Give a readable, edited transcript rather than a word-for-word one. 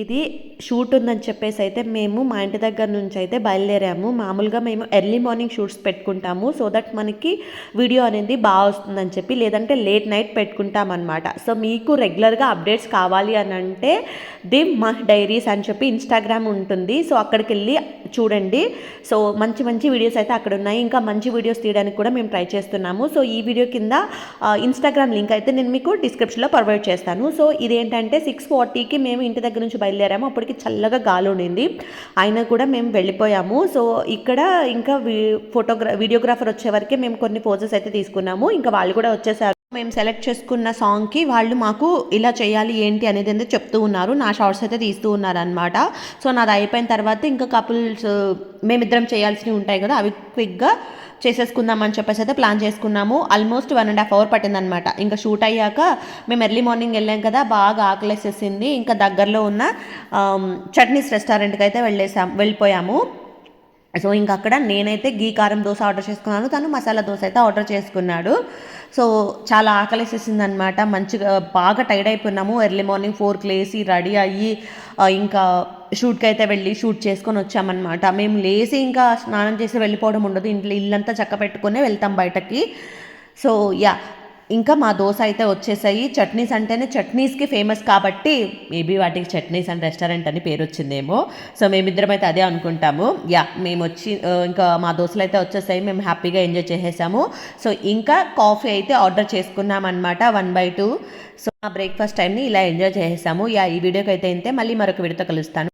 ఇది షూట్ ఉందని చెప్పేసి అయితే మేము మా ఇంటి దగ్గర నుంచి అయితే బయలుదేరాము. మామూలుగా మేము ఎర్లీ మార్నింగ్ షూట్స్ పెట్టుకుంటాము. సో దట్ మనకి వీడియో అనేది బాగా వస్తుందని చెప్పి, లేదంటే లేట్ నైట్ పెట్టుకుంటామన్నమాట. సో మీకు రెగ్యులర్గా అప్డేట్స్ కావాలి అని అంటే మా డైరీస్ అని చెప్పి ఇన్స్టాగ్రామ్ ఉంటుంది. సో అక్కడికి వెళ్ళి చూడండి. సో మంచి మంచి వీడియోస్ అయితే అక్కడ ఉన్నాయి. ఇంకా మంచి వీడియోస్ తీయడానికి కూడా మేము ట్రై చేస్తున్నాము. సో ఈ వీడియో కింద ఇన్స్టాగ్రామ్ లింక్ అయితే నేను మీకు డిస్క్రిప్షన్లో ప్రొవైడ్ చేస్తాను. సో ఇదేంటంటే 6:40కి మేము ఇంటి దగ్గర నుంచి బయలుదేరాము. అప్పటికి చల్లగా గాలి ఉండింది, అయినా కూడా మేము వెళ్ళిపోయాము. సో ఇక్కడ ఇంకా వీడియోగ్రాఫర్ వచ్చే వరకే మేము కొన్ని పోజెస్ అయితే తీసుకున్నాము. ఇంకా వాళ్ళు కూడా వచ్చేసారు. మేము సెలెక్ట్ చేసుకున్న సాంగ్కి వాళ్ళు మాకు ఇలా చేయాలి ఏంటి అనేది అయితే చెప్తూ ఉన్నారు. నా షార్ట్స్ అయితే తీస్తూ ఉన్నారనమాట. సో నాది అయిపోయిన తర్వాత ఇంకా కపుల్స్ మేమిద్దరం చేయాల్సినవి ఉంటాయి కదా, అవి క్విక్గా చేసేసుకుందామని చెప్పేసి అయితే ప్లాన్ చేసుకున్నాము. Almost 1.5 hours పట్టిందనమాట. ఇంకా షూట్ అయ్యాక మేము ఎర్లీ మార్నింగ్ వెళ్ళాం కదా, బాగా ఆకలేసేసింది. ఇంకా దగ్గరలో ఉన్న చట్నీస్ రెస్టారెంట్కి అయితే వెళ్ళిపోయాము. సో ఇంకా అక్కడ నేనైతే గీ కారం దోశ ఆర్డర్ చేసుకున్నాను, తను మసాలా దోశ అయితే ఆర్డర్ చేసుకున్నాడు. సో చాలా ఆకలేసేసింది అనమాట. మంచిగా బాగా టైర్డ్ అయిపోయినాము. ఎర్లీ మార్నింగ్ 4కి లేసి రెడీ అయ్యి ఇంకా షూట్కి అయితే వెళ్ళి షూట్ చేసుకొని వచ్చామన్నమాట. మేము లేసి ఇంకా స్నానం చేసి వెళ్ళిపోవడం ఉండదు, ఇంట్లో ఇల్లంతా చక్క పెట్టుకునే వెళ్తాం బయటకి. సో యా, ఇంకా మా దోశ అయితే వచ్చేసాయి. చట్నీస్ అంటేనే చట్నీస్కి ఫేమస్ కాబట్టి మేబీ వాటికి చట్నీస్ అండ్ రెస్టారెంట్ అని పేరు వచ్చిందేమో. సో మేమిద్దరం అయితే అదే అనుకుంటాము. యా, మేము వచ్చి ఇంకా మా దోశలు అయితే వచ్చేసాయి. మేము హ్యాపీగా ఎంజాయ్ చేసేసాము. సో ఇంకా కాఫీ అయితే ఆర్డర్ చేసుకున్నాం అనమాట 1/2. సో మా బ్రేక్ఫాస్ట్ టైంని ఇలా ఎంజాయ్ చేసేసాము. యా, ఈ వీడియోకి అయితే ఇంతే. మళ్ళీ మరొక వీడియోతో కలుస్తాను.